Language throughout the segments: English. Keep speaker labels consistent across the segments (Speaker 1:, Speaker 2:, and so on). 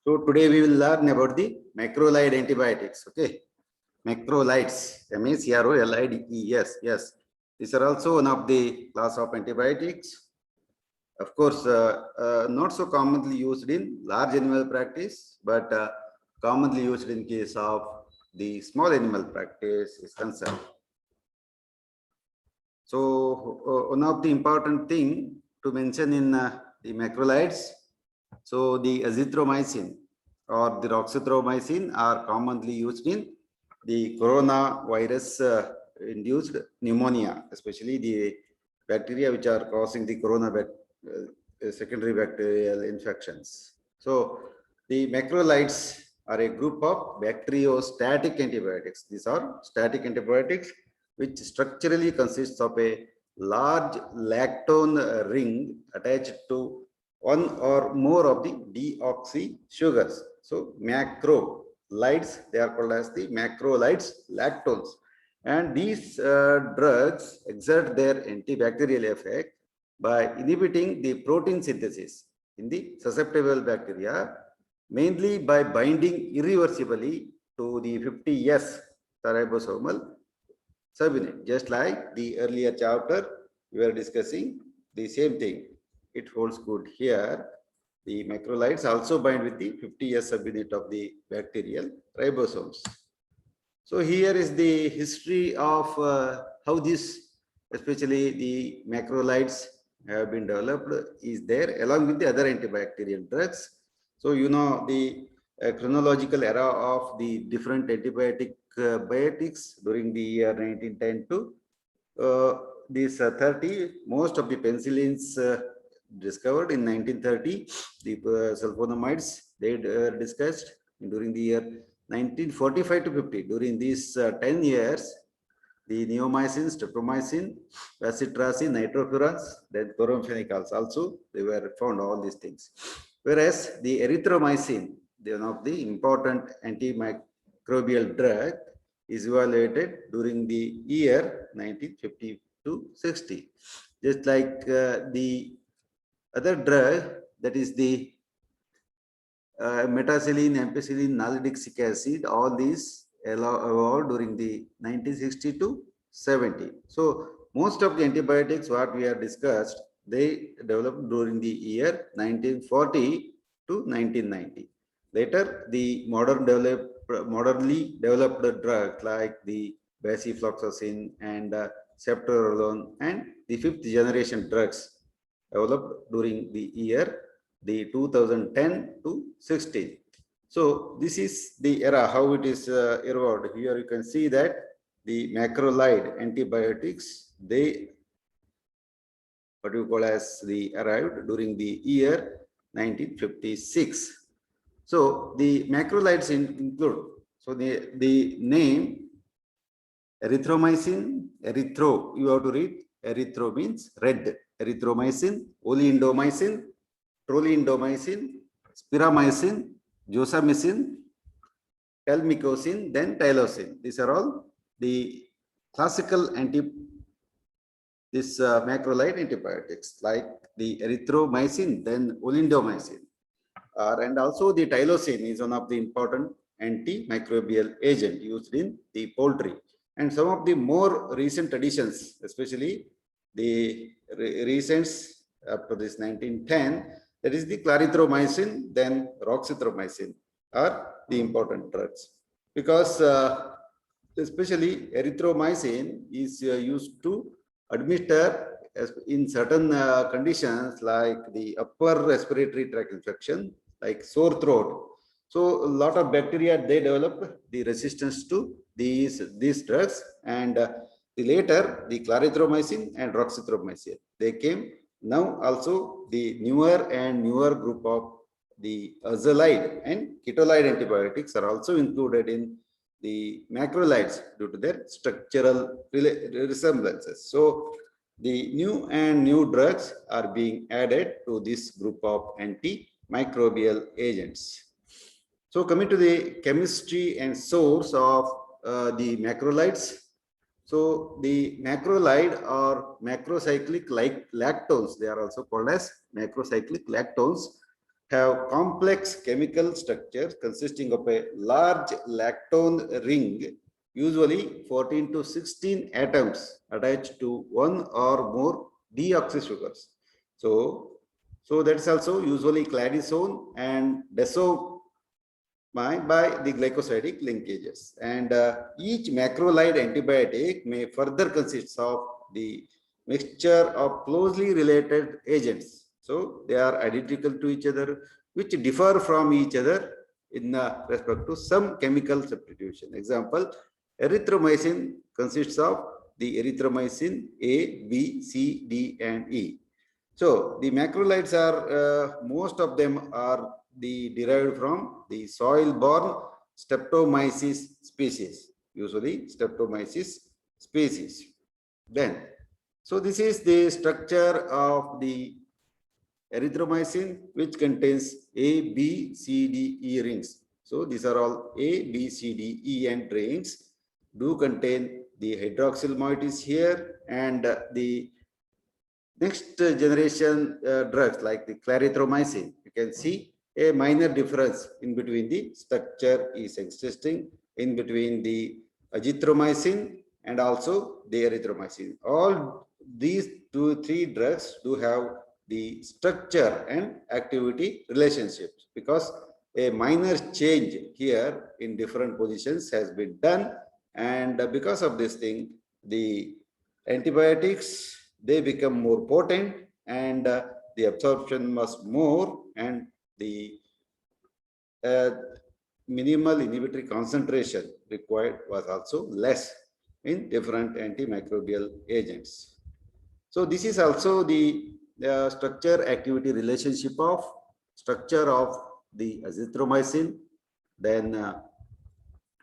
Speaker 1: So today we will learn about the macrolide antibiotics. Okay, macrolides, MACROLIDES. Yes, these are also one of the class of antibiotics. Of course, not so commonly used in large animal practice, but commonly used in case of the small animal practice is concerned. So one of the important thing to mention in the macrolides, so the azithromycin or the roxithromycin are commonly used in the coronavirus induced pneumonia, especially the bacteria which are causing the secondary bacterial infections. So the macrolides are a group of bacteriostatic antibiotics. These are static antibiotics which structurally consists of a large lactone ring attached to one or more of the deoxy sugars. So macrolides, they are called as the macrolides lactones. And these drugs exert their antibacterial effect by inhibiting the protein synthesis in the susceptible bacteria, mainly by binding irreversibly to the 50S ribosomal subunit. Just like the earlier chapter, we were discussing the same thing. It holds good here. The macrolides also bind with the 50S subunit of the bacterial ribosomes. So here is the history of how this, especially the macrolides have been developed is there along with the other antibacterial drugs. So you know the chronological era of the different antibiotics during the year 1910 to this 30. Most of the penicillins discovered in 1930. The sulfonamides they discussed during the year 1945 to 50. During these 10 years, the neomycin, streptomycin, vacitracin, nitrofurans, then chloramphenicals also, they were found all these things. Whereas the erythromycin, one of the important antimicrobial drug, is evaluated during the year 1950 to 60. Just like the other drug, that is the metacillin, ampicillin, nalidixic acid, all these evolved during the 1960 to 70. So most of the antibiotics what we have discussed, they developed during the year 1940 to 1990. Later, the modernly developed drugs like the bacifloxacin and ceftriaxone and the fifth generation drugs developed during the year the 2010 to 16. So this is the era, how it is evolved. Here you can see that the macrolide antibiotics, they what you call as the arrived during the year 1956. So the macrolides include, so the name erythromycin, erythro, you have to read, erythro means red, erythromycin, oleandomycin, trolindomycin, spiramycin, josamycin, telmicocin, then tylosin. These are all the classical macrolide antibiotics like the erythromycin, then oleandomycin. And also the tylosin is one of the important antimicrobial agent used in the poultry. And some of the more recent additions, especially the recent up to this 1910, that is the clarithromycin, then roxithromycin are the important drugs. Because especially erythromycin is used to administer in certain conditions like the upper respiratory tract infection, like sore throat. So a lot of bacteria, they develop the resistance to these drugs, and later the clarithromycin and roxithromycin, they came. Now also the newer group of the azolide and ketolide antibiotics are also included in the macrolides due to their structural resemblances. So the new drugs are being added to this group of antimicrobial agents. So coming to the chemistry and source of the macrolides. So the macrolide or macrocyclic lactones, they are also called as macrocyclic lactones, have complex chemical structures consisting of a large lactone ring, usually 14 to 16 atoms attached to one or more deoxy sugars. So that's also usually cladisone and desopamine by the glycosidic linkages. And each macrolide antibiotic may further consist of the mixture of closely related agents. So they are identical to each other, which differ from each other in respect to some chemical substitution. Example, erythromycin consists of the erythromycin A, B, C, D, and E. So the macrolides are, most of them are derived from the soil-borne Streptomyces species, usually Streptomyces species. Then, so this is the structure of the erythromycin, which contains A, B, C, D, E rings. So these are all A, B, C, D, E, and rings do contain the hydroxyl moieties here, and the next generation drugs like the clarithromycin, you can see a minor difference in between the structure is existing in between the azithromycin and also the erythromycin. All these three drugs do have the structure and activity relationships, because a minor change here in different positions has been done, and because of this thing, the antibiotics, they become more potent, and the absorption was more, and the minimal inhibitory concentration required was also less in different antimicrobial agents. So this is also the structure activity relationship of structure of the azithromycin. Then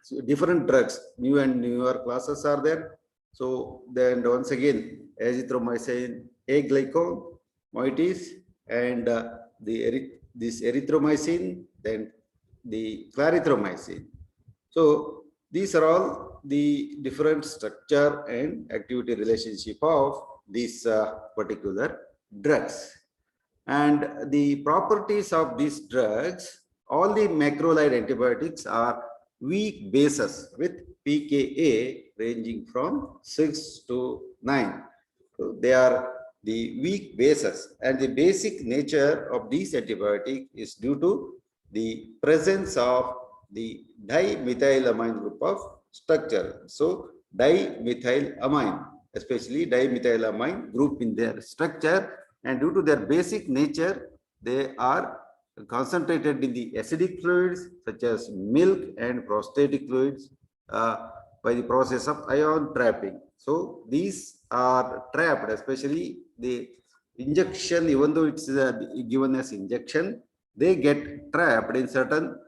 Speaker 1: so different drugs, new and newer classes are there. So then once again, azithromycin A glycol moieties, and this erythromycin, then the clarithromycin. So these are all the different structure and activity relationship of these particular drugs. And the properties of these drugs, all the macrolide antibiotics are weak bases with pKa ranging from 6 to 9. So they are the weak bases, and the basic nature of these antibiotic is due to the presence of the dimethylamine group of structure. So dimethylamine, especially dimethylamine group in their structure, and due to their basic nature, they are concentrated in the acidic fluids such as milk and prostatic fluids by the process of ion trapping. So these are trapped, especially the injection, even though it's given as injection, they get trapped in certain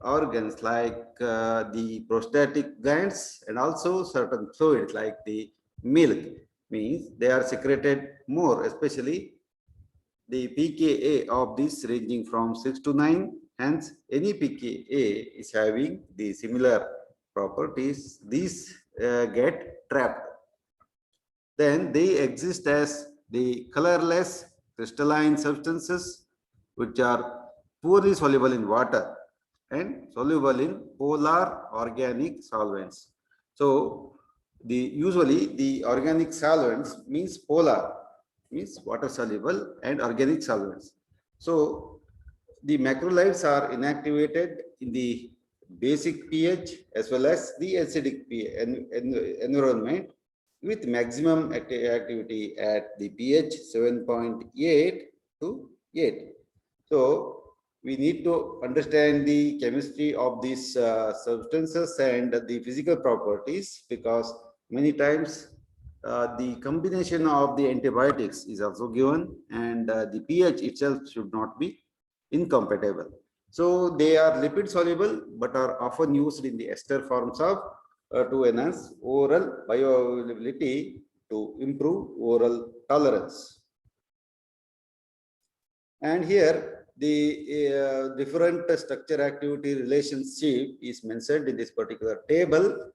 Speaker 1: organs like the prostatic glands, and also certain fluids like the milk. Means they are secreted more, especially the pKa of this ranging from 6 to 9. Hence, any pKa is having the similar properties. These get trapped. Then they exist as the colorless crystalline substances, which are poorly soluble in water and soluble in polar organic solvents. So usually the organic solvents means polar, means water soluble, and organic solvents. So the macrolides are inactivated in the basic pH as well as the acidic environment, with maximum activity at the pH 7.8 to 8. So we need to understand the chemistry of these substances and the physical properties, because many times the combination of the antibiotics is also given, and the pH itself should not be incompatible. So they are lipid soluble, but are often used in the ester forms of to enhance oral bioavailability, to improve oral tolerance. And here the different structure activity relationship is mentioned in this particular table.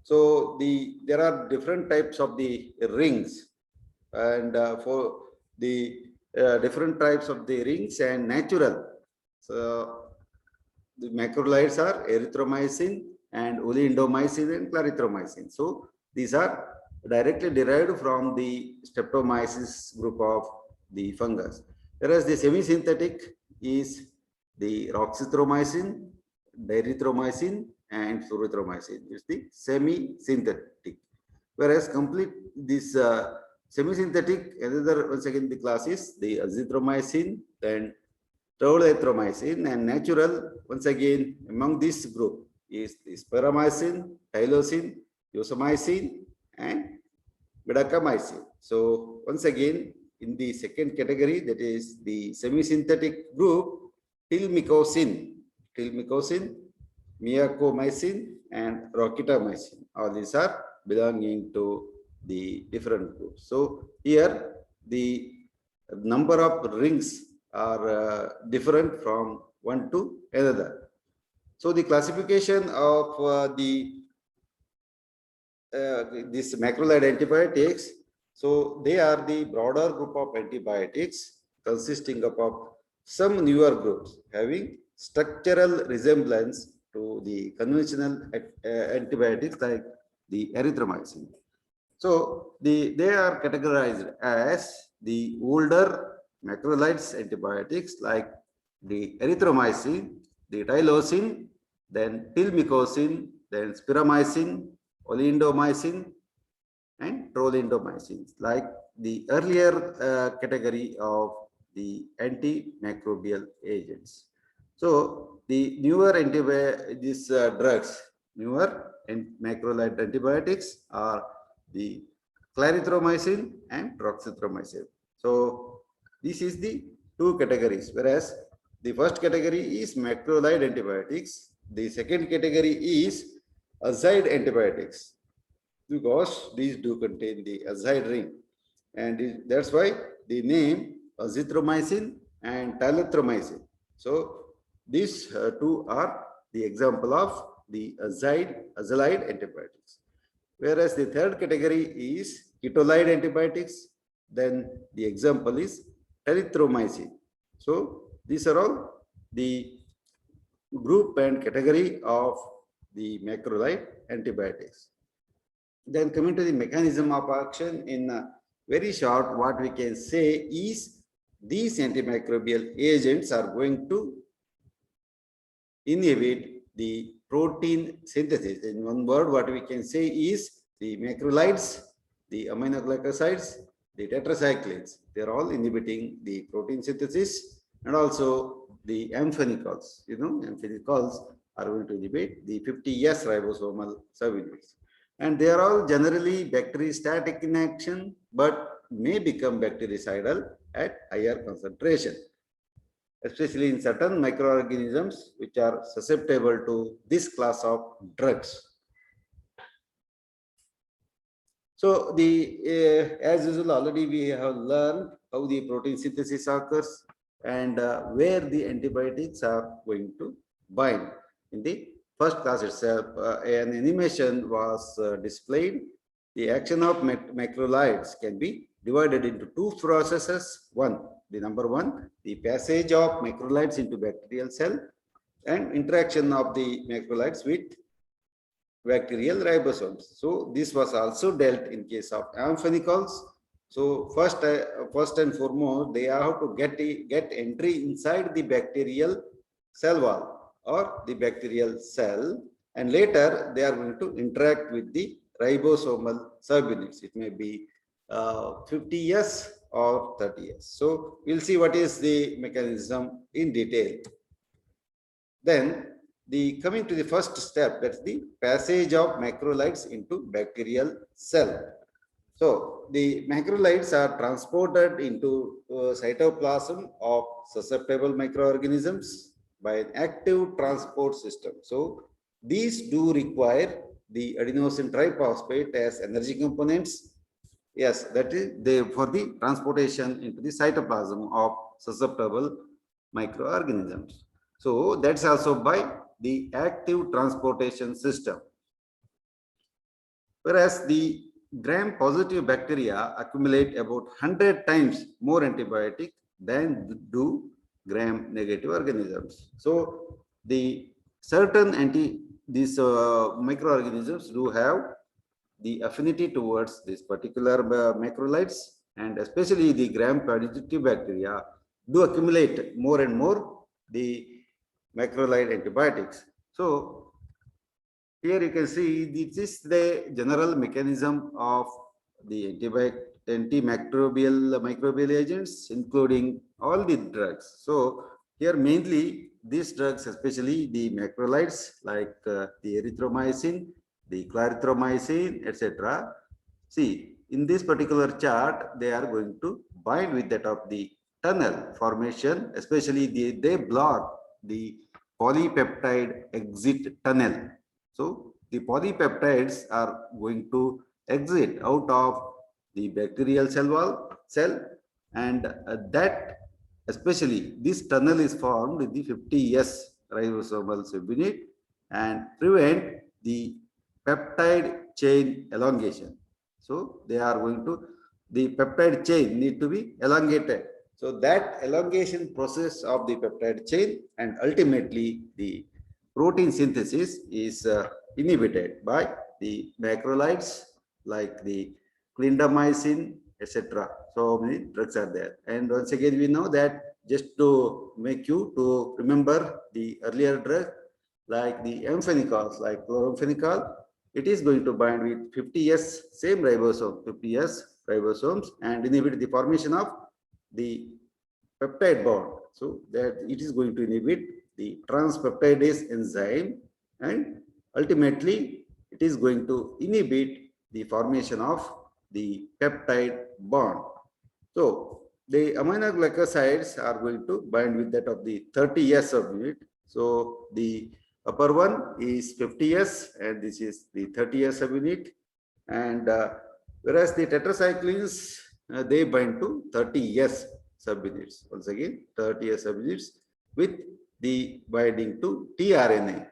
Speaker 1: So there are different types of the rings, and for the different types of the rings and natural So the macrolides are erythromycin and oleoindomycin and clarithromycin. So these are directly derived from the Streptomyces group of the fungus. Whereas the semi-synthetic is the roxithromycin, erythromycin, and fluorothromycin. It's the semi-synthetic. Whereas complete this semi-synthetic, another once again the class is the azithromycin and taulathromycin, and natural once again among this group is the sparamycin, tylosin, yosomycin, and bidacamycin. So once again in the second category, that is the semi-synthetic group, tilmicocin, miacomycin, and roquitamycin. All these are belonging to the different groups. So here the number of rings are different from one to another. So the classification of this macrolide antibiotics, so they are the broader group of antibiotics consisting of some newer groups having structural resemblance to the conventional antibiotics like the erythromycin. So they are categorized as the older macrolides antibiotics like the erythromycin, the tylosin, then tilmicocin, then spiramycin, oleoindomycin, and trolindomycin, like the earlier category of the antimicrobial agents. So the newer these drugs, newer macrolide antibiotics are the clarithromycin and roxithromycin. So this is the two categories, whereas the first category is macrolide antibiotics. The second category is azide antibiotics, because these do contain the azide ring, and that's why the name azithromycin and tylethromycin. So these two are the example of the azide antibiotics. Whereas the third category is ketolide antibiotics, then the example is erythromycin. So these are all the group and category of the macrolide antibiotics. Then coming to the mechanism of action, in very short, what we can say is these antimicrobial agents are going to inhibit the protein synthesis. In one word, what we can say is the macrolides, the aminoglycosides, the tetracyclines, they're all inhibiting the protein synthesis, and also the amphenicals. Amphenicals are going to inhibit the 50S ribosomal subunits. And they are all generally bacteriostatic in action, but may become bactericidal at higher concentration, especially in certain microorganisms which are susceptible to this class of drugs. So as usual, already we have learned how the protein synthesis occurs and where the antibiotics are going to bind. In the first class itself, an animation was displayed. The action of macrolides can be divided into two processes. Number one, the passage of macrolides into bacterial cell and interaction of the macrolides with bacterial ribosomes. So this was also dealt in case of amphenicals. So first and foremost, they have to get entry inside the bacterial cell wall or the bacterial cell, and later they are going to interact with the ribosomal subunits. It may be 50S or 30S. So we'll see what is the mechanism in detail. Then coming to the first step, that's the passage of macrolides into bacterial cell. So the macrolides are transported into cytoplasm of susceptible microorganisms by an active transport system. So these do require the adenosine triphosphate as energy components. Yes, that is for the transportation into the cytoplasm of susceptible microorganisms. So that's also by the active transportation system. Whereas the gram-positive bacteria accumulate about 100 times more antibiotic than do gram-negative organisms. So the certain these microorganisms do have the affinity towards this particular macrolides, and especially the gram-positive bacteria do accumulate more and more the macrolide antibiotics. So here you can see this is the general mechanism of the antimicrobial agents, including all the drugs. So here mainly these drugs, especially the macrolides like the erythromycin, the clarithromycin, etc. See, in this particular chart, they are going to bind with that of the tunnel formation, especially they block the polypeptide exit tunnel. So the polypeptides are going to exit out of the bacterial cell wall and that especially this tunnel is formed with the 50S ribosomal subunit and prevent the peptide chain elongation. So they are going to, the peptide chain need to be elongated. So that elongation process of the peptide chain and ultimately the protein synthesis is inhibited by the macrolides like the clindamycin, etc. So many drugs are there. And once again, we know that just to make you to remember the earlier drug like the amphenicols, like chloramphenicol, it is going to bind with 50S, same ribosome, 50S ribosomes, and inhibit the formation of the peptide bond. So that it is going to inhibit the transpeptidase enzyme, and ultimately it is going to inhibit the formation of the peptide bond. So the aminoglycosides are going to bind with that of the 30S subunit. So the upper one is 50S and this is the 30S subunit, and whereas the tetracyclines they bind to 30S subunits. Once again, 30S subunits with the binding to tRNA.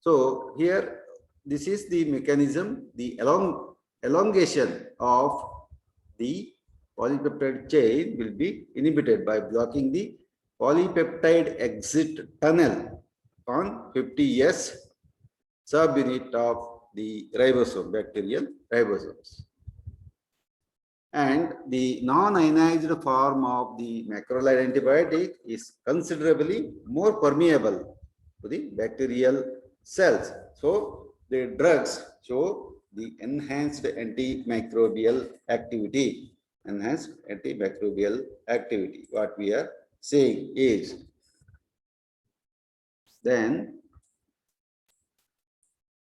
Speaker 1: So here, this is the mechanism, the elongation of the polypeptide chain will be inhibited by blocking the polypeptide exit tunnel on 50S subunit of the ribosome, bacterial ribosomes. And the non-ionized form of the macrolide antibiotic is considerably more permeable to the bacterial cells. So the drugs show the enhanced antimicrobial activity. Enhanced antimicrobial activity. What we are saying is, then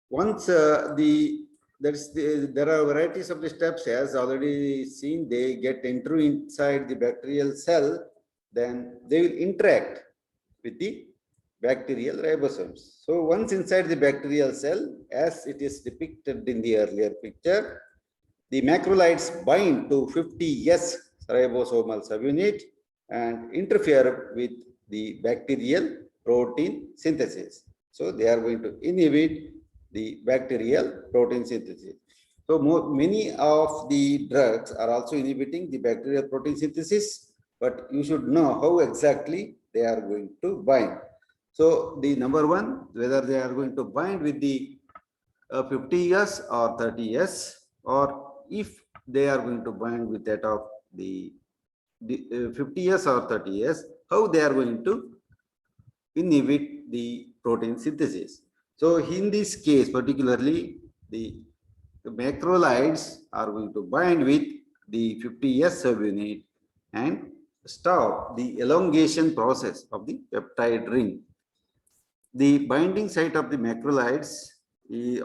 Speaker 1: once there are varieties of the steps as already seen, they get enter inside the bacterial cell, then they will interact with the bacterial ribosomes. So once inside the bacterial cell, as it is depicted in the earlier picture, the macrolides bind to 50S ribosomal subunit and interfere with the bacterial protein synthesis. So they are going to inhibit the bacterial protein synthesis. So many of the drugs are also inhibiting the bacterial protein synthesis, but you should know how exactly they are going to bind. So the number one, whether they are going to bind with the 50S or 30S, or if they are going to bind with that of the 50S or 30S, how they are going to inhibit the protein synthesis. So in this case, particularly the macrolides are going to bind with the 50S subunit and stop the elongation process of the peptide ring. The binding site of the macrolides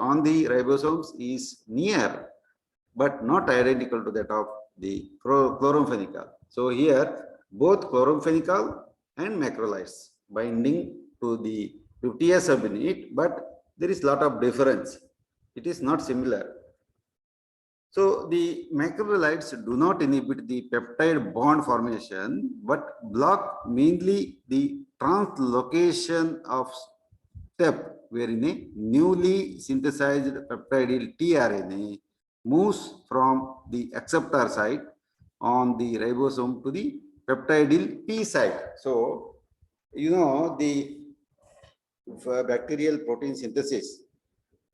Speaker 1: on the ribosomes is near, but not identical to that of the chloramphenicol. So here, both chloramphenicol and macrolides binding to the 50S subunit, but there is a lot of difference. It is not similar. So the macrolides do not inhibit the peptide bond formation, but block mainly the translocation of step wherein a newly synthesized peptidyl tRNA moves from the acceptor site on the ribosome to the peptidyl P site. So, you know, the bacterial protein synthesis.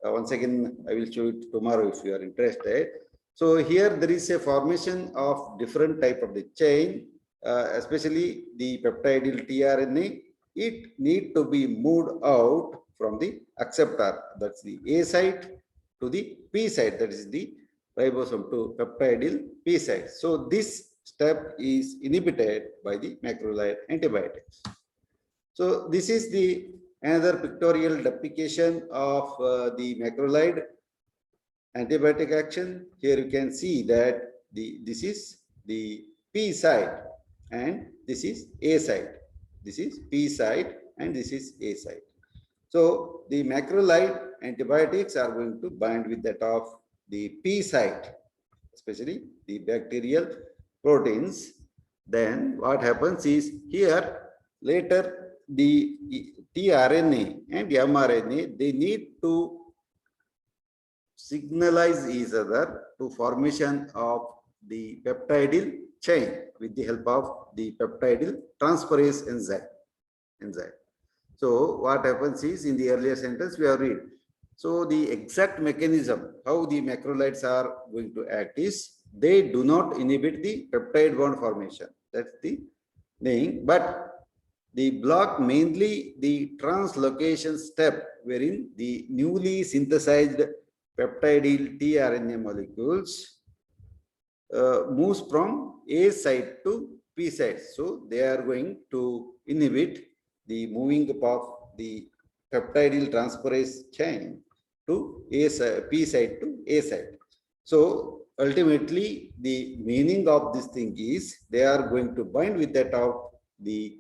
Speaker 1: Once again, I will show it tomorrow if you are interested. So here there is a formation of different type of the chain, especially the peptidyl tRNA. It need to be moved out from the acceptor, that's the A site, to the P site, that is the ribosome to peptidyl P site. So this step is inhibited by the macrolide antibiotics. So this is the another pictorial depiction of the macrolide antibiotic action. Here you can see that this is the P site and this is A site. This is P site and this is A site. So the macrolide antibiotics are going to bind with that of the P site, especially the bacterial proteins. Then what happens is here later the tRNA and mRNA, they need to signalize each other to formation of the peptidyl chain with the help of the peptidyl transferase enzyme. So what happens is, in the earlier sentence we have read. So the exact mechanism how the macrolides are going to act is they do not inhibit the peptide bond formation. That's the thing. But they block mainly the translocation step, wherein the newly synthesized peptidyl tRNA molecules moves from A site to P site. So they are going to inhibit the moving of the peptidyl transferase chain to P site to A site. So ultimately, the meaning of this thing is they are going to bind with that of the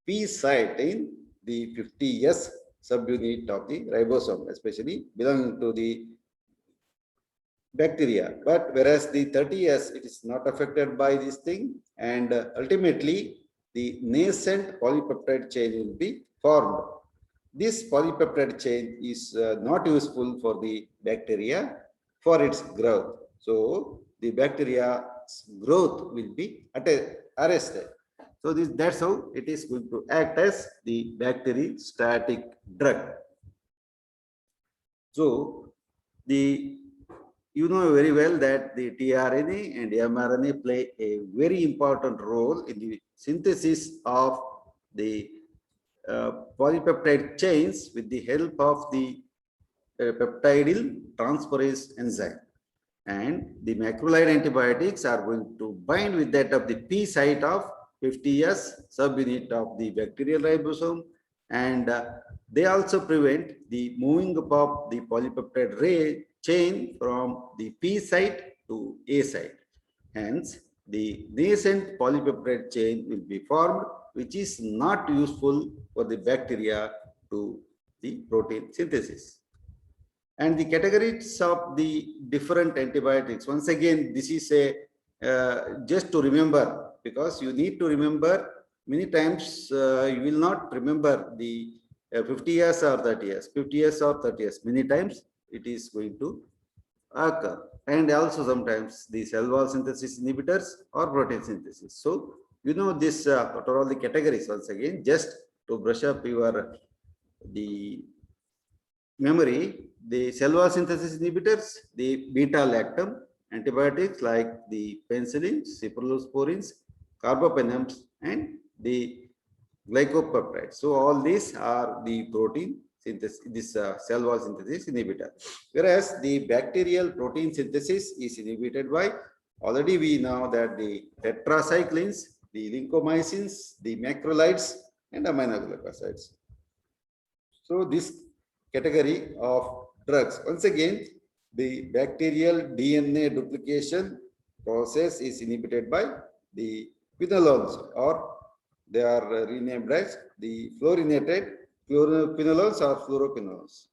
Speaker 1: P site in the 50S subunit of the ribosome, especially belonging to the bacteria. But whereas the 30S, it is not affected by this thing, and ultimately the nascent polypeptide chain will be formed. This polypeptide chain is not useful for the bacteria for its growth. So the bacteria's growth will be arrested. So that's how it is going to act as the bacteriostatic drug. So you know very well that the tRNA and mRNA play a very important role in the synthesis of the polypeptide chains with the help of the peptidyl transferase enzyme. And the macrolide antibiotics are going to bind with that of the P site of 50S subunit of the bacterial ribosome, and they also prevent the moving up of the polypeptide chain from the P site to A site. Hence, the nascent polypeptide chain will be formed, which is not useful for the bacteria to the protein synthesis. And the categories of the different antibiotics, once again, this is a just to remember, because you need to remember many times you will not remember the 50S or 30S, 50S or 30S. Many times it is going to occur. And also sometimes the cell wall synthesis inhibitors or protein synthesis. So, you know this, what are all the categories once again, just to brush up your the memory. The cell wall synthesis inhibitors, the beta-lactam antibiotics like the penicillins, cephalosporins, carbapenems, and the glycopeptides. So all these are the protein synthesis, this cell wall synthesis inhibitor. Whereas the bacterial protein synthesis is inhibited by, already we know that the tetracyclines, the lincomycins, the macrolides, and aminoglycosides. So this category of drugs, once again, the bacterial DNA duplication process is inhibited by the quinolones, or they are renamed as the fluorinated quinolones or fluoroquinolones.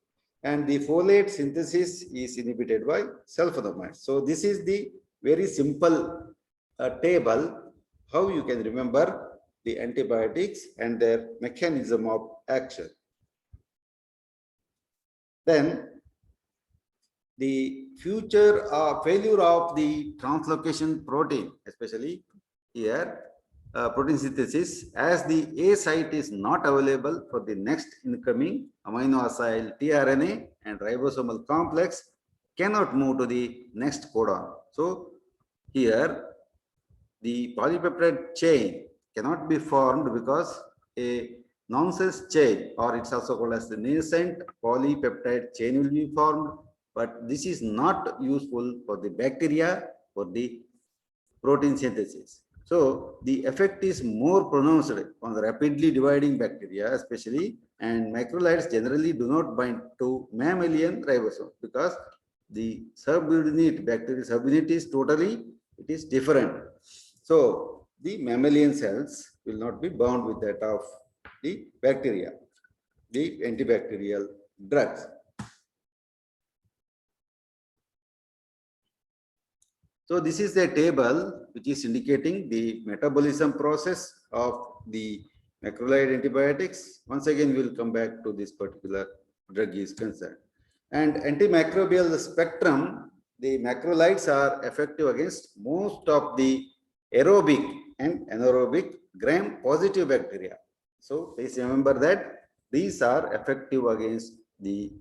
Speaker 1: And the folate synthesis is inhibited by sulfonamides. So this is the very simple table how you can remember the antibiotics and their mechanism of action. Then the future failure of the translocation protein, especially here, protein synthesis, as the A site is not available for the next incoming amino acid tRNA, and ribosomal complex cannot move to the next codon. So here the polypeptide chain cannot be formed because a nonsense chain, or it's also called as the nascent polypeptide chain, will be formed, but this is not useful for the bacteria for the protein synthesis. So the effect is more pronounced on the rapidly dividing bacteria, especially, and macrolides generally do not bind to mammalian ribosomes because the subunit, bacterial subunit is totally, it is different. So the mammalian cells will not be bound with that of the bacteria, the antibacterial drugs. So this is a table which is indicating the metabolism process of the macrolide antibiotics. Once again, we will come back to this particular drug is concerned. And antimicrobial spectrum, the macrolides are effective against most of the aerobic and anaerobic gram-positive bacteria. So please remember that these are effective against the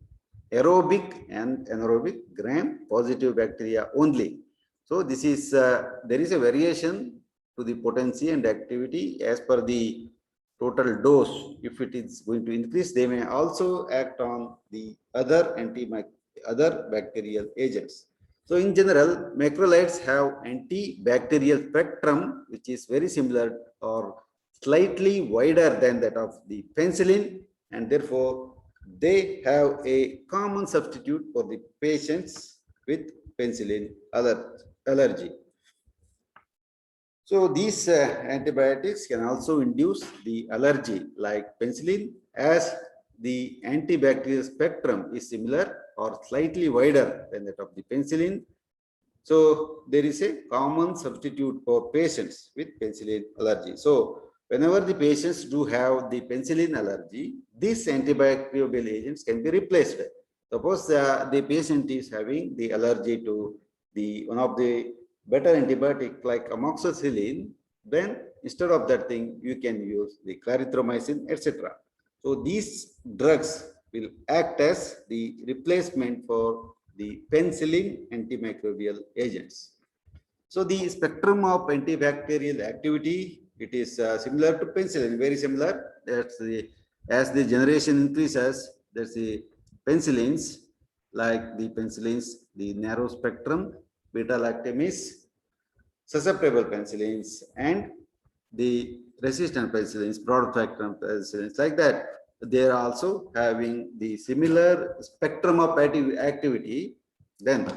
Speaker 1: aerobic and anaerobic gram-positive bacteria only. So this is there is a variation to the potency and activity as per the total dose. If it is going to increase, they may also act on the other other bacterial agents. So in general, macrolides have antibacterial spectrum, which is very similar or slightly wider than that of the penicillin, and therefore they have a common substitute for the patients with penicillin allergy. So these antibiotics can also induce the allergy like penicillin, as the antibacterial spectrum is similar or slightly wider than that of the penicillin. So there is a common substitute for patients with penicillin allergy. So whenever the patients do have the penicillin allergy, these antibacterial agents can be replaced. Suppose the patient is having the allergy to the one of the better antibiotic like amoxicillin, then instead of that thing, you can use the clarithromycin, etc. So these drugs will act as the replacement for the penicillin antimicrobial agents. So the spectrum of antibacterial activity, it is similar to penicillin, very similar. That's the, as the generation increases, there's the penicillins, like the penicillins, the narrow spectrum, beta-lactamase, susceptible penicillins, and the resistant penicillins, broad spectrum penicillins, like that. They are also having the similar spectrum of activity. Then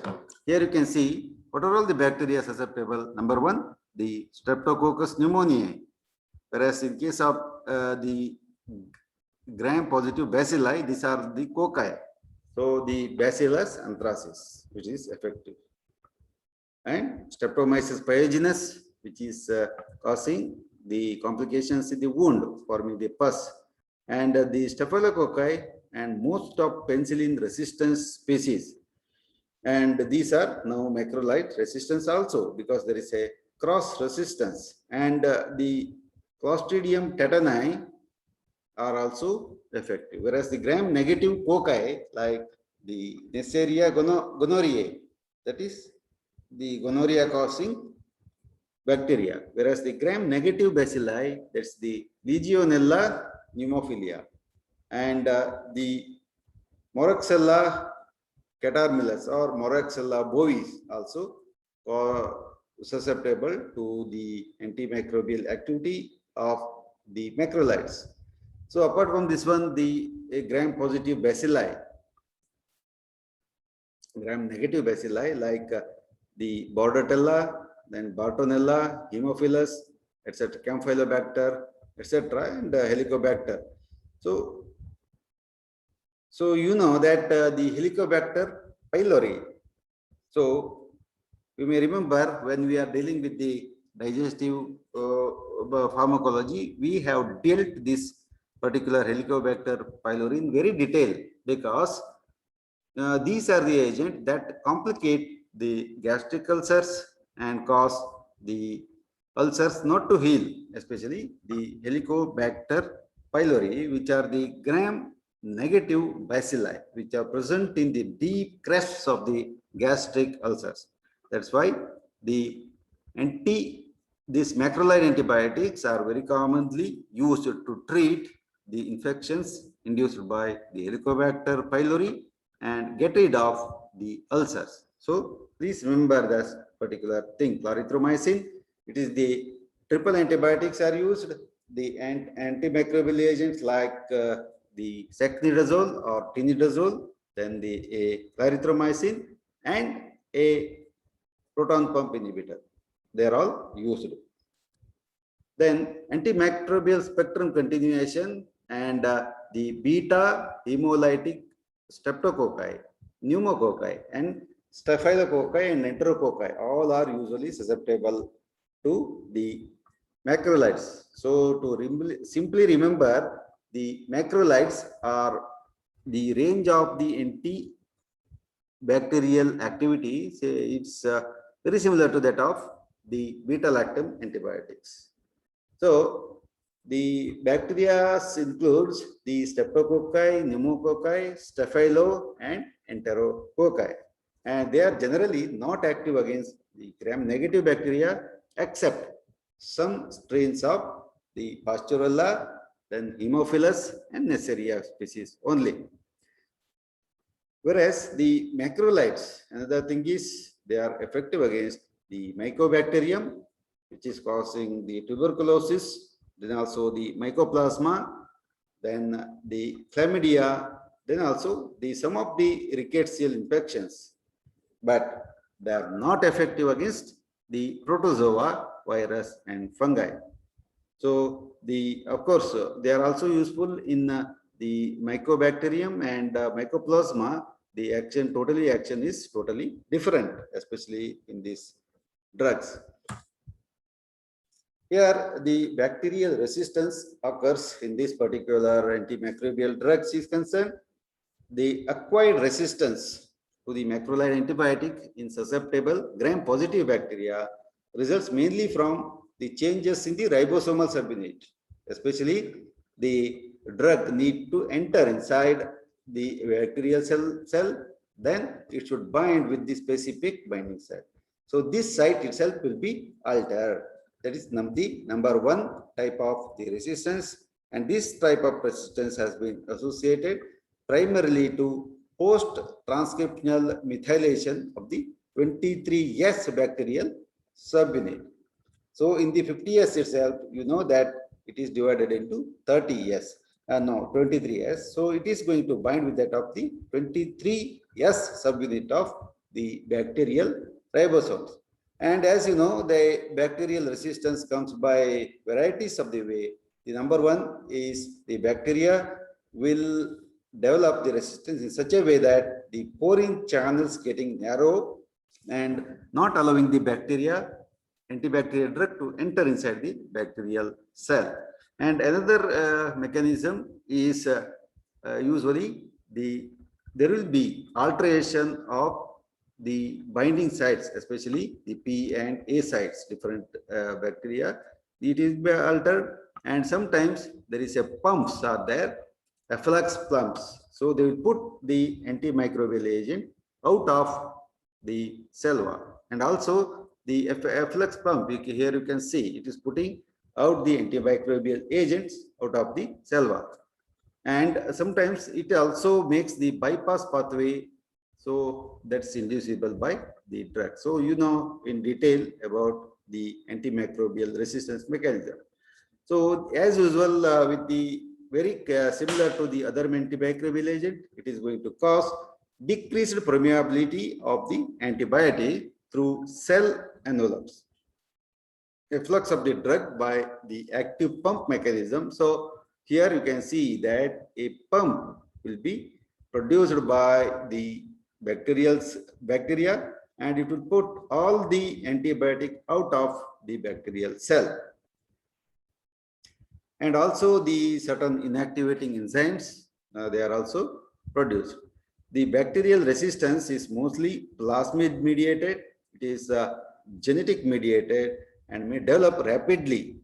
Speaker 1: here you can see what are all the bacteria susceptible. Number one, the Streptococcus pneumoniae, whereas in case of the gram-positive bacilli, these are the cocci. So the Bacillus anthracis, which is effective, and Streptomyces pyogenes, which is causing the complications in the wound, forming the pus, and the Staphylococci and most of penicillin resistance species. And these are now macrolide resistance also, because there is a cross resistance, and the Clostridium tetani are also effective, whereas the gram-negative cocci like the Neisseria gonorrhoeae, that is the gonorrhea causing bacteria, whereas the gram-negative bacilli, that's the Legionella pneumophila, and the Moraxella catarrhellus or Moraxella bovis also susceptible to the antimicrobial activity of the macrolides. So apart from this one, the gram-positive bacilli, gram-negative bacilli like the Bordetella, then Bartonella, Haemophilus, etc., Campylobacter, etc., and Helicobacter. So you know that the Helicobacter pylori. So you may remember when we are dealing with the digestive pharmacology, we have dealt this particular Helicobacter pylori in very detail, because these are the agents that complicate the gastric ulcers and cause the ulcers not to heal, especially the Helicobacter pylori, which are the gram-negative bacilli, which are present in the deep crests of the gastric ulcers. That's why these macrolide antibiotics are very commonly used to treat the infections induced by the Helicobacter pylori and get rid of the ulcers. So please remember this particular thing. Clarithromycin, it is the triple antibiotics are used. The antimicrobial agents like the secnidazole or tinidazole, then the clarithromycin and a proton pump inhibitor. They are all used. Then antimicrobial spectrum continuation and the beta hemolytic streptococci, pneumococci, and staphylococci and enterococci all are usually susceptible to the macrolides. So to simply remember, the macrolides are the range of the antibacterial activity. It's very similar to that of the beta-lactam antibiotics. So the bacteria includes the streptococci, pneumococci, staphylo, and enterococci, and they are generally not active against the gram-negative bacteria except some strains of the Pasteurella, then Haemophilus and Neisseria species only. Whereas the macrolides, another thing is they are effective against the Mycobacterium, which is causing the tuberculosis, then also the Mycoplasma, then the Chlamydia, then also some of the rickettsial infections, but they are not effective against the protozoa, virus, and fungi. So of course, they are also useful in the Mycobacterium and Mycoplasma. The action is totally different, especially in these drugs. Here, the bacterial resistance occurs in this particular antimicrobial drugs is concerned. The acquired resistance to the macrolide antibiotic in susceptible gram-positive bacteria results mainly from the changes in the ribosomal subunit, especially the drug need to enter inside the bacterial cell, then it should bind with the specific binding site. So this site itself will be altered. That is the number one type of the resistance, and this type of resistance has been associated primarily to post-transcriptional methylation of the 23S bacterial subunit. So in the 50S itself, you know that it is divided into 30S, 23S. So it is going to bind with that of the 23S subunit of the bacterial ribosomes. And as you know, the bacterial resistance comes by varieties of the way. The number one is the bacteria will develop the resistance in such a way that the poring channels getting narrow and not allowing the antibacterial drug to enter inside the bacterial cell. And another mechanism is usually there will be alteration of the binding sites, especially the P and A sites, different bacteria. It is altered, and sometimes there is a pumps are there, efflux pumps. So they will put the antimicrobial agent out of the cell wall, and also the efflux pump. Here you can see it is putting out the antimicrobial agents out of the cell wall, and sometimes it also makes the bypass pathway. So that's inducible by the drug. So you know in detail about the antimicrobial resistance mechanism. So as usual, with the very similar to the other antimicrobial agent, it is going to cause decreased permeability of the antibiotic through cell envelopes. Efflux of the drug by the active pump mechanism. So here you can see that a pump will be produced by the bacteria, and it will put all the antibiotic out of the bacterial cell. And also the certain inactivating enzymes, they are also produced. The bacterial resistance is mostly plasmid mediated, it is genetic mediated, and may develop rapidly.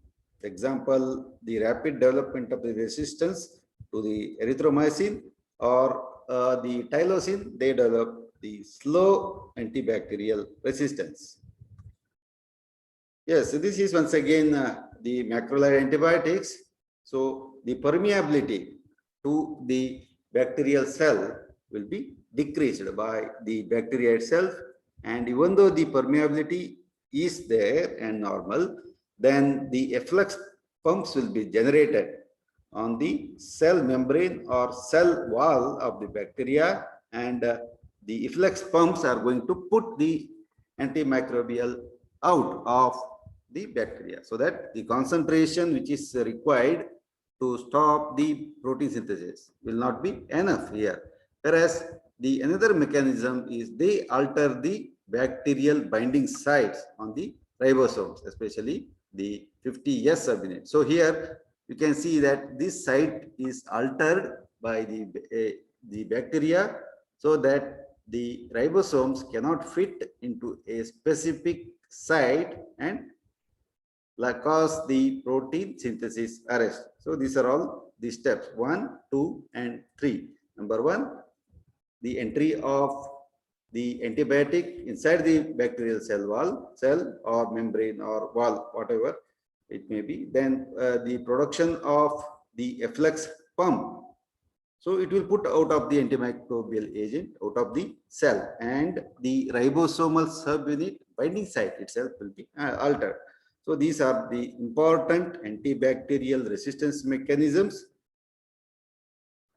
Speaker 1: Example, the rapid development of the resistance to the erythromycin or the tylosin, they develop the slow antibacterial resistance. Yes, so this is once again the macrolide antibiotics. So the permeability to the bacterial cell will be decreased by the bacteria itself. And even though the permeability is there and normal, then the efflux pumps will be generated on the cell membrane or cell wall of the bacteria, and the efflux pumps are going to put the antimicrobial out of the bacteria, so that the concentration which is required to stop the protein synthesis will not be enough here. Whereas the another mechanism is they alter the bacterial binding sites on the ribosomes, especially the 50S subunit. So here you can see that this site is altered by the bacteria, so that the ribosomes cannot fit into a specific site and cause the protein synthesis arrest. So these are all the steps 1, 2, and 3. Number 1, the entry of the antibiotic inside the bacterial cell wall, cell or membrane or wall, whatever it may be. Then the production of the efflux pump. So it will put out of the antimicrobial agent out of the cell, and the ribosomal subunit binding site itself will be altered. So these are the important antibacterial resistance mechanisms.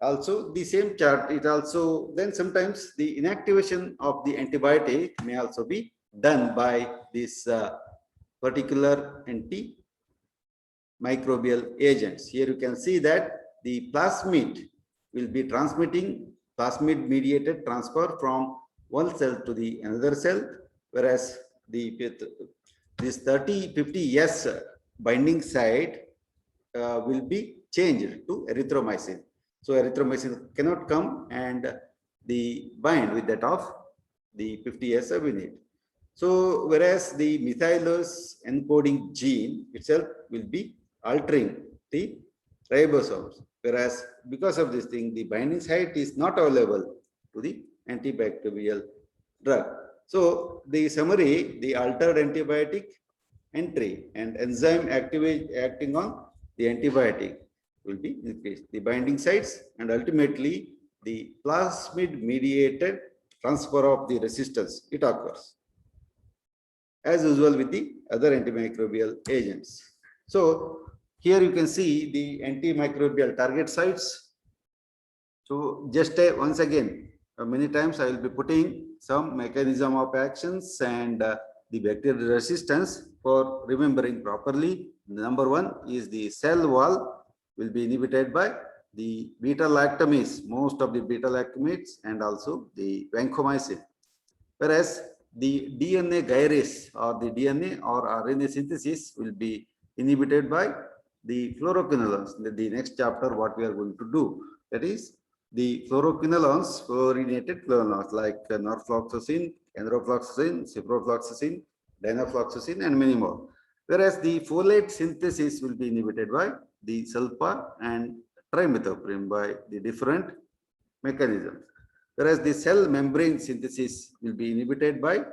Speaker 1: Also, the same chart, it also, then sometimes the inactivation of the antibiotic may also be done by this particular antimicrobial agents. Here you can see that the plasmid will be transmitting plasmid mediated transfer from one cell to the another cell, whereas this 30-50S binding site will be changed to erythromycin. So erythromycin cannot come and the bind with that of the 50S subunit. So whereas the methylase encoding gene itself will be altering the ribosomes, whereas because of this thing, the binding site is not available to the antibacterial drug. So the summary, the altered antibiotic entry and enzyme acting on the antibiotic will be increased. The binding sites and ultimately the plasmid mediated transfer of the resistance, it occurs as usual with the other antimicrobial agents. So here you can see the antimicrobial target sites. So just once again, many times I will be putting some mechanism of actions and the bacterial resistance for remembering properly. Number 1 is the cell wall will be inhibited by the beta-lactamase, most of the beta-lactamates, and also the vancomycin. Whereas the DNA gyrase or the DNA or RNA synthesis will be inhibited by the fluoroquinolones. The next chapter, what we are going to do, that is the fluoroquinolones, fluorinated quinolones like norfloxacin, enrofloxacin, ciprofloxacin, dinofloxacin, and many more. Whereas the folate synthesis will be inhibited by the sulfa and trimethoprim by the different mechanisms. Whereas the cell membrane synthesis will be inhibited by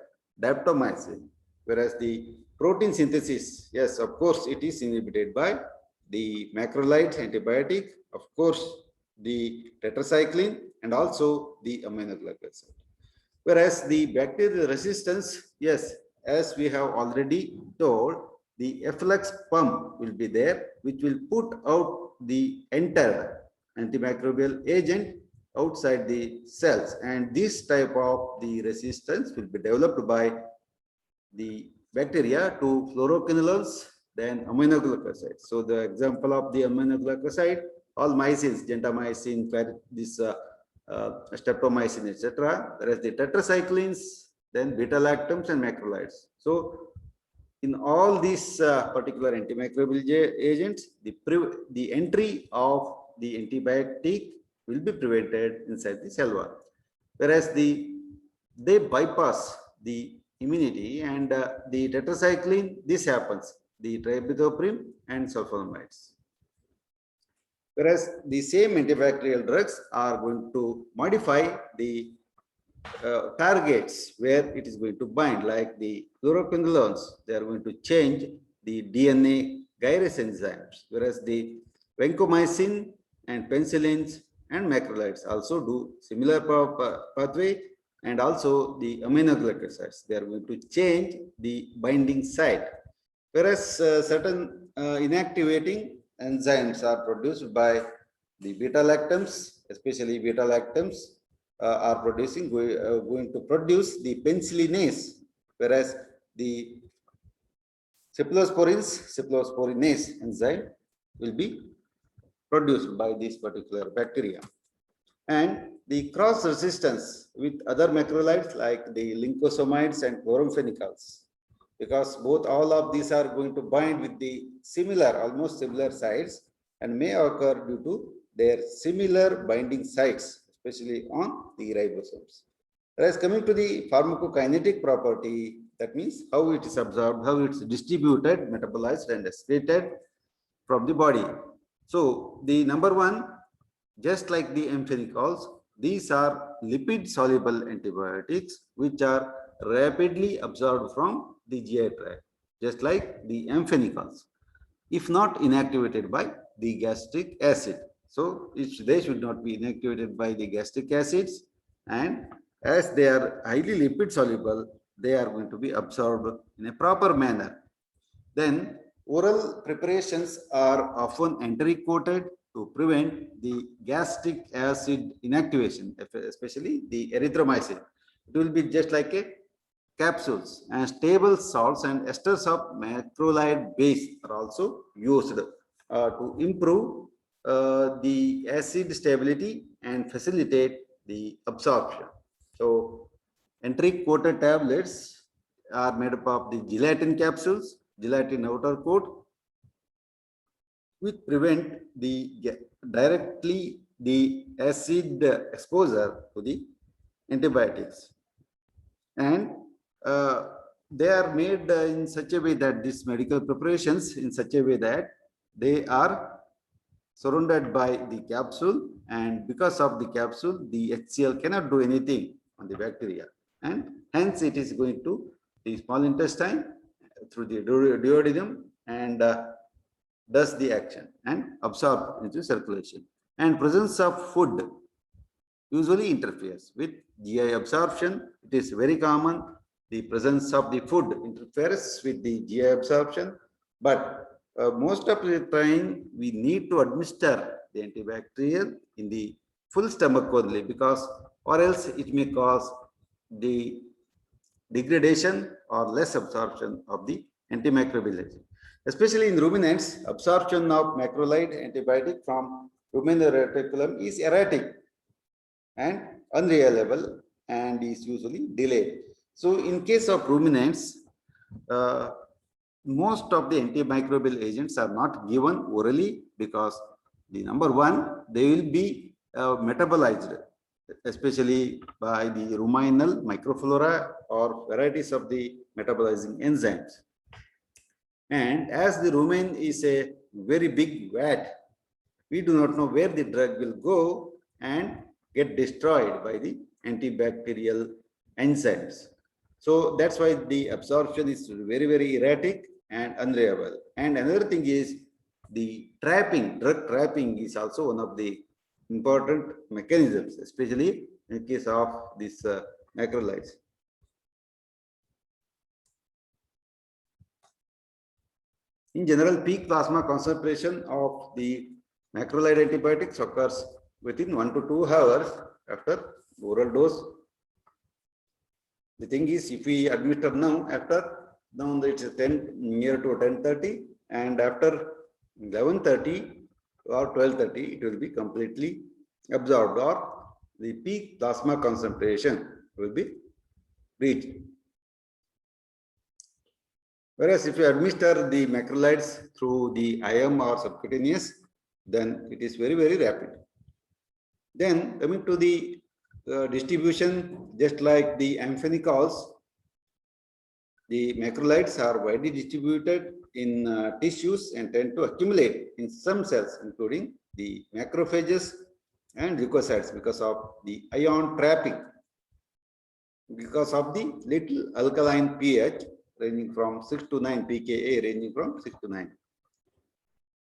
Speaker 1: daptomycin. Whereas the protein synthesis, yes, of course, it is inhibited by the macrolide antibiotic, of course, the tetracycline, and also the aminoglycoside. Whereas the bacterial resistance, yes, as we have already told, the efflux pump will be there, which will put out the entire antimicrobial agent outside the cells, and this type of the resistance will be developed by the bacteria to fluoroquinolones, then aminoglycosides. So the example of the aminoglycoside, all mycins, gentamicin, this streptomycin, etc. Whereas the tetracyclines, then beta-lactams and macrolides. So in all these particular antimicrobial agents, the entry of the antibiotic will be prevented inside the cell wall. Whereas they bypass the immunity, and the tetracycline, this happens, the trimethoprim and sulfonamides. Whereas the same antibacterial drugs are going to modify the targets where it is going to bind, like the fluoroquinolones, they are going to change the DNA gyrase enzymes, whereas the vancomycin and penicillins and macrolides also do similar pathway, and also the aminoglycosides, they are going to change the binding site, whereas certain inactivating enzymes are produced by the beta lactams, especially beta lactams are going to produce the penicillinase, whereas the cephalosporinase enzyme will be produced by this particular bacteria. And the cross resistance with other macrolides like the lincosamides and chloramphenicals, because all of these are going to bind with the almost similar sites, and may occur due to their similar binding sites, especially on the ribosomes. Whereas coming to the pharmacokinetic property, that means how it is absorbed, how it's distributed, metabolized, and excreted from the body. So the number one, just like the amphenicols, these are lipid soluble antibiotics which are rapidly absorbed from the GI tract, just like the amphenicols, if not inactivated by the gastric acid. So they should not be inactivated by the gastric acids, and as they are highly lipid soluble, they are going to be absorbed in a proper manner. Then oral preparations are often enteric coated to prevent the gastric acid inactivation, especially the erythromycin. It will be just like a capsules, and stable salts and esters of macrolide base are also used to improve the acid stability and facilitate the absorption. So enteric coated tablets are made up of the gelatin capsules, gelatin outer coat, which prevent directly the acid exposure to the antibiotics. And they are made in such a way that these medical preparations in such a way that they are surrounded by the capsule, and because of the capsule, the HCl cannot do anything on the bacteria, and hence it is going to the small intestine through the duodenum and does the action and absorb into circulation. And presence of food usually interferes with GI absorption. It is very common. The presence of the food interferes with the GI absorption, but most of the time we need to administer the antibacterial in the full stomach only, because or else it may cause the degradation or less absorption of the antimicrobial agent. Especially in ruminants, absorption of macrolide antibiotic from ruminal reticulum is erratic and unreliable and is usually delayed. So in case of ruminants, most of the antimicrobial agents are not given orally, because the number one, they will be metabolized, especially by the ruminal microflora or varieties of the metabolizing enzymes. And as the rumen is a very big vat, we do not know where the drug will go and get destroyed by the antibacterial enzymes. So that's why the absorption is very, very erratic and unreliable. And another thing is the trapping, drug trapping is also one of the important mechanisms, especially in case of these macrolides. In general, peak plasma concentration of the macrolide antibiotics occurs within 1 to 2 hours after oral dose. The thing is, if we administer now, it's 10 near to 10:30, and after 11:30 or 12:30, it will be completely absorbed, or the peak plasma concentration will be reached. Whereas if you administer the macrolides through the IM or subcutaneous, then it is very, very rapid. Then coming to the distribution, just like the amphenicols, The macrolides are widely distributed in tissues and tend to accumulate in some cells, including the macrophages and leukocytes, because of the ion trapping, because of the little alkaline pH ranging from 6 to 9, pKa ranging from 6 to 9.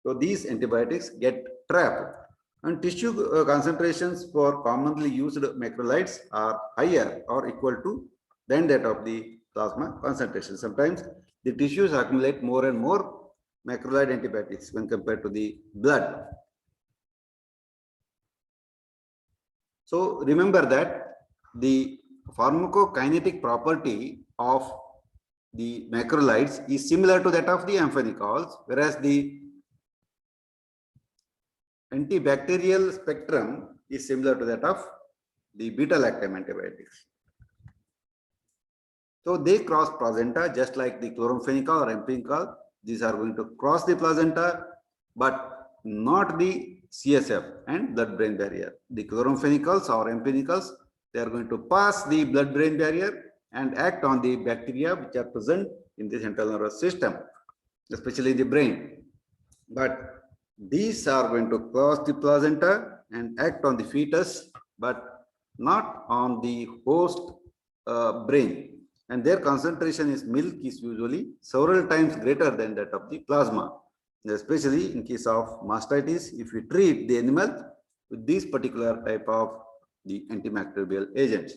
Speaker 1: So these antibiotics get trapped, and tissue concentrations for commonly used macrolides are higher or equal to than that of the plasma concentration. Sometimes the tissues accumulate more and more macrolide antibiotics when compared to the blood. So remember that the pharmacokinetic property of the macrolides is similar to that of the amphenicols, whereas the antibacterial spectrum is similar to that of the beta-lactam antibiotics. So they cross placenta just like the chloramphenicol or emphenicol. These are going to cross the placenta, but not the CSF and blood-brain barrier. The chloramphenicals or emphenicals, they are going to pass the blood-brain barrier and act on the bacteria which are present in the central nervous system, especially the brain. But these are going to cross the placenta and act on the fetus, but not on the host brain. And their concentration in milk is usually several times greater than that of the plasma, especially in case of mastitis. If we treat the animal with this particular type of the antimicrobial agents.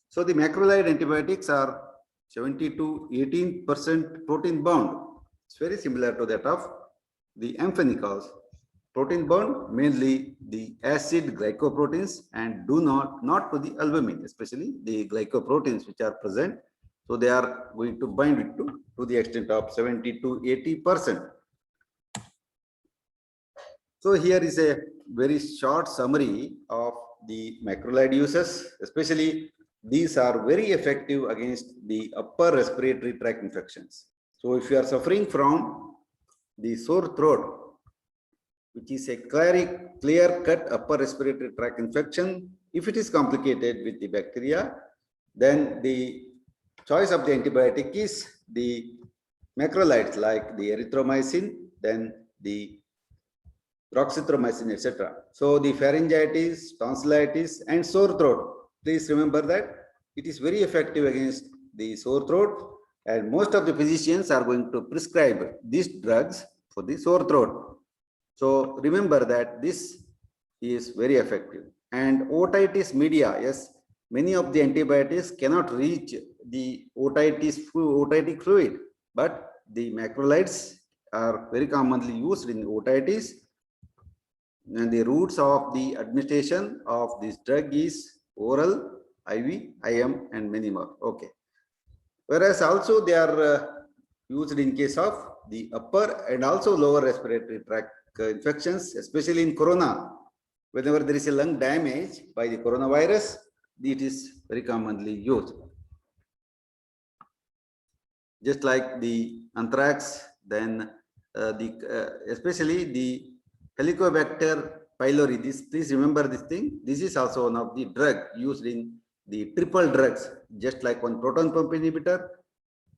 Speaker 1: So the macrolide antibiotics are 70 to 18% protein bound. It's very similar to that of the amphenicols. Protein bound, mainly the acid glycoproteins, and do not to the albumin, especially the glycoproteins which are present. So they are going to bind it to the extent of 70 to 80%. So here is a very short summary of the macrolide uses. Especially these are very effective against the upper respiratory tract infections. So if you are suffering from the sore throat, which is a clear-cut upper respiratory tract infection, if it is complicated with the bacteria, then the choice of the antibiotic is the macrolides like the erythromycin, then the roxithromycin, etc. So the pharyngitis, tonsillitis, and sore throat. Please remember that it is very effective against the sore throat, and most of the physicians are going to prescribe these drugs for the sore throat. So remember that this is very effective. And otitis media, yes, many of the antibiotics cannot reach the otitic fluid, but the macrolides are very commonly used in otitis. And the routes of the administration of this drug is oral, IV, IM, and many more. Okay. Whereas also they are used in case of the upper and also lower respiratory tract infections, especially in corona. Whenever there is a lung damage by the coronavirus, it is very commonly used. Just like the anthrax, then especially the Helicobacter pylori. Please remember this thing. This is also one of the drug used in the triple drugs, just like one proton pump inhibitor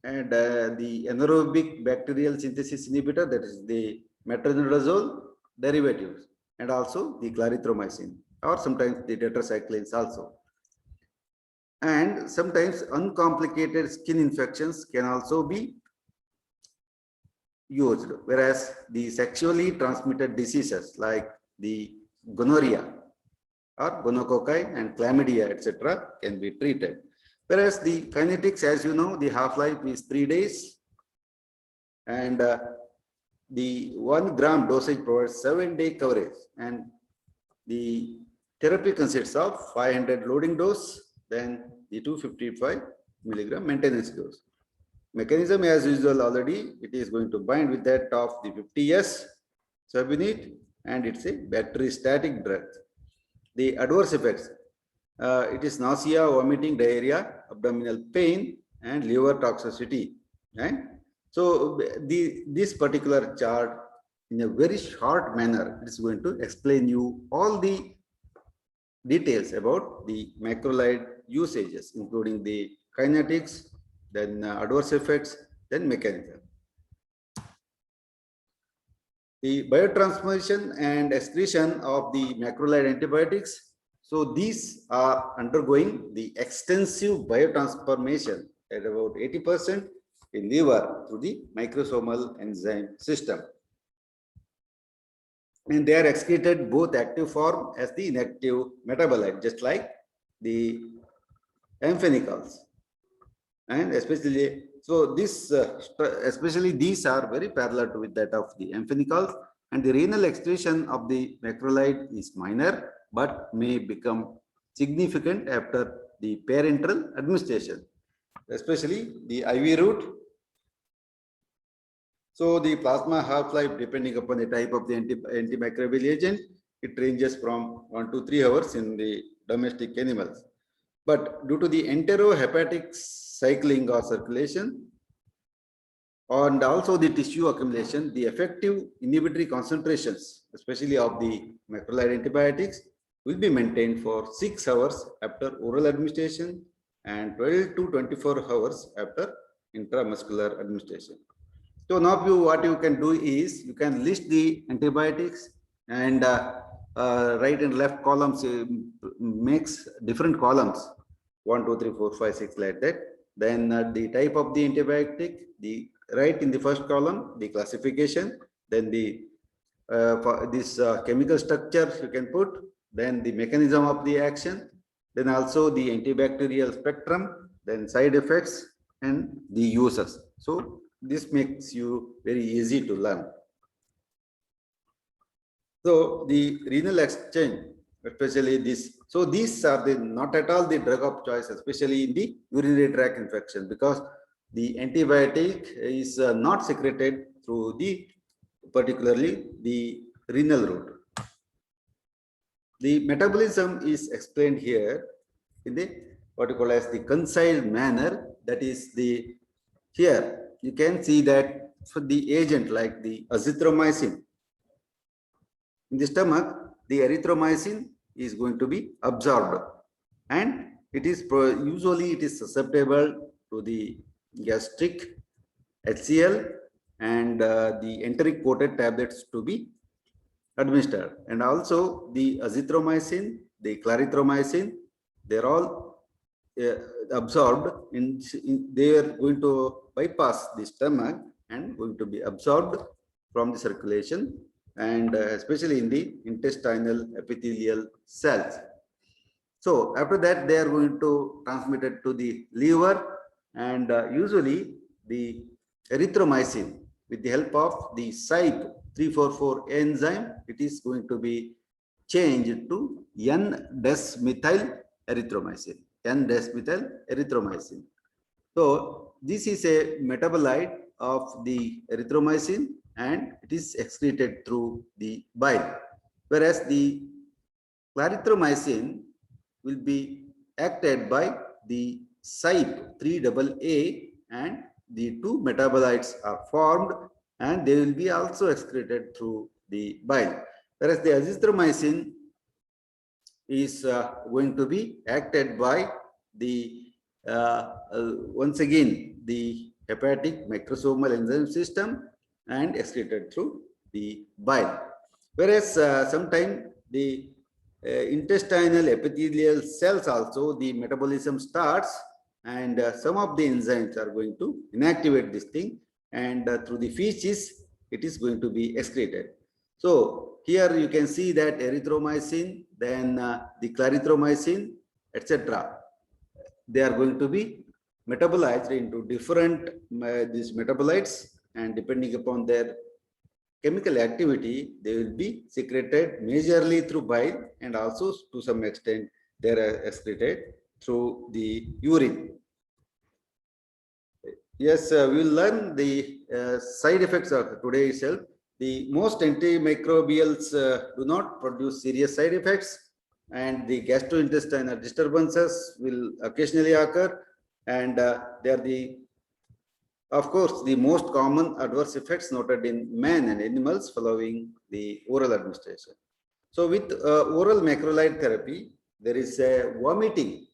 Speaker 1: and the anaerobic bacterial synthesis inhibitor, that is the metronidazole derivatives, and also the clarithromycin, or sometimes the tetracyclines also. And sometimes uncomplicated skin infections can also be used, whereas the sexually transmitted diseases like the gonorrhea or gonococci and chlamydia, etc., can be treated. Whereas the kinetics, as you know, the half-life is 3 days, and the 1 gram dosage provides 7-day coverage, and the therapy consists of 500 loading dose, then the 255 milligram maintenance dose. Mechanism as usual already, it is going to bind with that of the 50S subunit, and it's a battery static drug. The adverse effects, it is nausea, vomiting, diarrhea, abdominal pain, and liver toxicity. Right? So this particular chart, in a very short manner, it is going to explain you all the details about the macrolide usages, including the kinetics, then adverse effects, then mechanism. The biotransformation and excretion of the macrolide antibiotics. So these are undergoing the extensive biotransformation at about 80% in liver through the microsomal enzyme system. And they are excreted both active form as the inactive metabolite, just like the amphenicals. And especially, so this, especially these are very parallel to with that of the amphenicals, and the renal excretion of the macrolide is minor, but may become significant after the parenteral administration, especially the IV route. So the plasma half-life, depending upon the type of the antimicrobial agent, it ranges from 1 to 3 hours in the domestic animals. But due to the enterohepatic cycling or circulation, and also the tissue accumulation, the effective inhibitory concentrations, especially of the macrolide antibiotics, will be maintained for 6 hours after oral administration and 12 to 24 hours after intramuscular administration. So now what you can do is you can list the antibiotics and right and left columns makes different columns 1, 2, 3, 4, 5, 6 like that. Then the type of the antibiotic, the right in the first column, the classification, then the for this chemical structure you can put, then the mechanism of the action, then also the antibacterial spectrum, then side effects and the uses. So this makes you very easy to learn. So the renal exchange, especially this, so these are the not at all the drug of choice, especially in the urinary tract infection, because the antibiotic is not secreted through the particularly the renal route. The metabolism is explained here in the what you call as the concise manner. That is the here you can see that for the agent like the azithromycin in the stomach, the erythromycin is going to be absorbed, and it is usually it is susceptible to the gastric HCl and the enteric coated tablets to be administered, and also the azithromycin, the clarithromycin, they're all absorbed they are going to bypass the stomach and going to be absorbed from the circulation, and especially in the intestinal epithelial cells. So after that they are going to transmit it to the liver, and usually the erythromycin with the help of the CYP344 enzyme, it is going to be changed to N-desmethyl erythromycin. N-desmethyl erythromycin. So this is a metabolite of the erythromycin, and it is excreted through the bile, whereas the clarithromycin will be acted by the CYP3AA, and the two metabolites are formed, and they will be also excreted through the bile, whereas the azithromycin is going to be acted by the once again the hepatic microsomal enzyme system and excreted through the bile, whereas sometimes the intestinal epithelial cells also the metabolism starts, and some of the enzymes are going to inactivate this thing, and through the feces it is going to be excreted. So here you can see that erythromycin, then the clarithromycin, etc., they are going to be metabolized into different these metabolites, and depending upon their chemical activity, they will be secreted majorly through bile, and also to some extent they are excreted through the urine. Yes, we will learn the side effects of today itself. The most antimicrobials do not produce serious side effects, and the gastrointestinal disturbances will occasionally occur, and they are the, of course, the most common adverse effects noted in man and animals following the oral administration. So with oral macrolide therapy, there is a vomiting.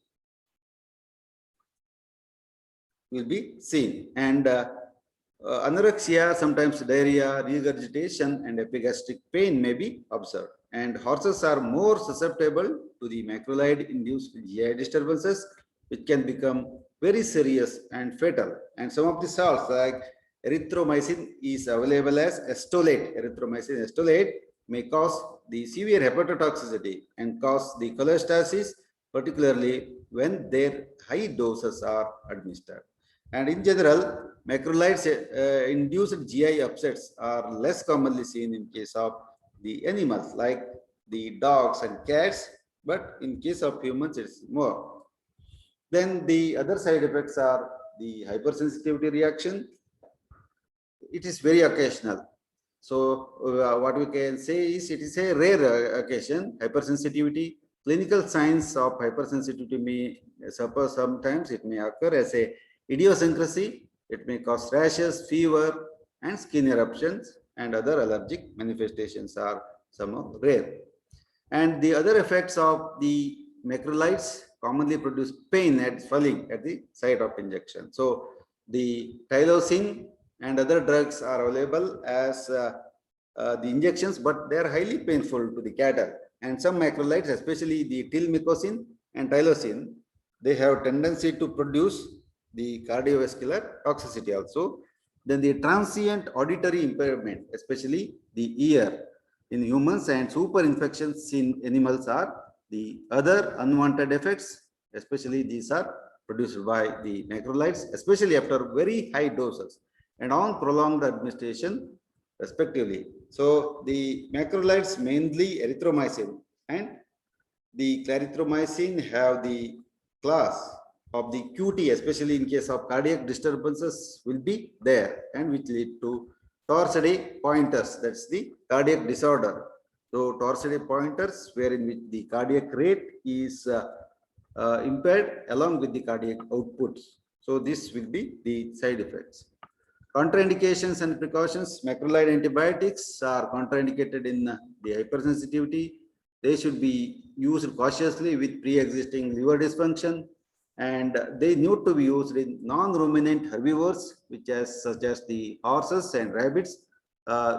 Speaker 1: will be seen. And anorexia, sometimes diarrhea, regurgitation, and epigastric pain may be observed. And horses are more susceptible to the macrolide-induced GI disturbances, which can become very serious and fatal. And some of the salts like erythromycin is available as estolate. Erythromycin estolate may cause the severe hepatotoxicity and cause the cholestasis, particularly when their high doses are administered. And in general, macrolides induced GI upsets are less commonly seen in case of the animals like the dogs and cats, but in case of humans, it's more. Then the other side effects are the hypersensitivity reaction. It is very occasional. So what we can say is it is a rare occasion, hypersensitivity. Clinical signs of hypersensitivity may suffer sometimes. It may occur as a idiosyncrasy. It may cause rashes, fever, and skin eruptions, and other allergic manifestations are somewhat rare. And the other effects of the macrolides commonly produce pain and swelling at the site of injection. So the tylosin and other drugs are available as the injections, but they are highly painful to the cattle. And some macrolides, especially the tilmycosin and tylosin, they have tendency to produce the cardiovascular toxicity also. Then the transient auditory impairment, especially the ear in humans, and super infections in animals are the other unwanted effects, especially these are produced by the macrolides, especially after very high doses and on prolonged administration respectively. So the macrolides, mainly erythromycin and the clarithromycin, have the class of the QT, especially in case of cardiac disturbances, will be there, and which lead to Torsades pointers. That's the cardiac disorder. So Torsades pointers, wherein which the cardiac rate is impaired along with the cardiac outputs. So this will be the side effects. Contraindications and precautions. Macrolide antibiotics are contraindicated in the hypersensitivity. They should be used cautiously with pre-existing liver dysfunction, and they need to be used in non-ruminant herbivores, such as the horses and rabbits,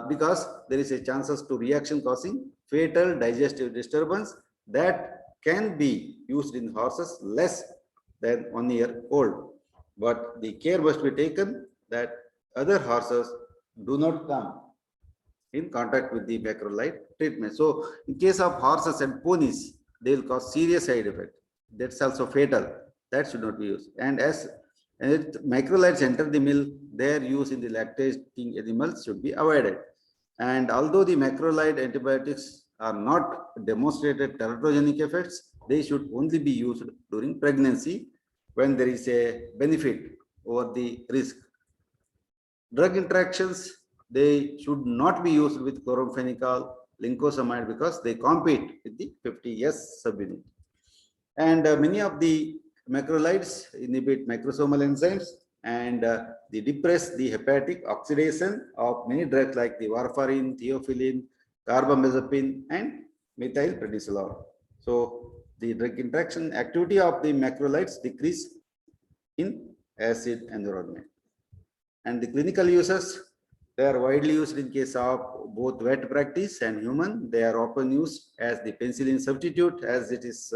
Speaker 1: because there is a chances to reaction causing fatal digestive disturbance that can be used in horses less than 1 year old. But the care must be taken that other horses do not come in contact with the macrolide treatment. So in case of horses and ponies, they will cause serious side effect. That's also fatal. That should not be used. And as macrolides enter the milk, their use in the lactating animals should be avoided. And although the macrolide antibiotics are not demonstrated teratogenic effects, they should only be used during pregnancy when there is a benefit over the risk. Drug interactions, they should not be used with chloramphenicol, lincosamide, because they compete with the 50S subunit. And many of the macrolides inhibit macrosomal enzymes, and they depress the hepatic oxidation of many drugs like the warfarin, theophylline, carbamazepine, and methylprednisolone. So the drug interaction activity of the macrolides decrease in acid environment. And the clinical uses, they are widely used in case of both vet practice and human. They are often used as the penicillin substitute, as it is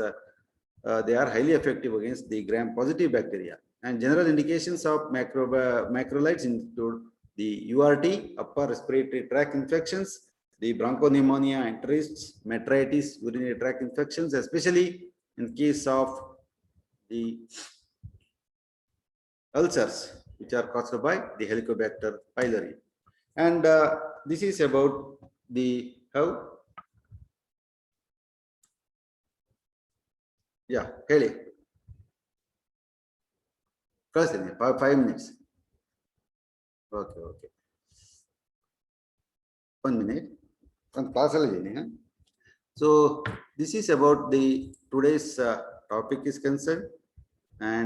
Speaker 1: they are highly effective against the gram-positive bacteria. And general indications of macrolides include the URT, upper respiratory tract infections, the bronchopneumonia, enteritis, metritis, urinary tract infections, especially in case of the ulcers, which are caused by the Helicobacter pylori. And this is about the how. Yeah, Haley. Present 5 minutes. Okay. 1 minute. So this is about the today's topic is concerned, and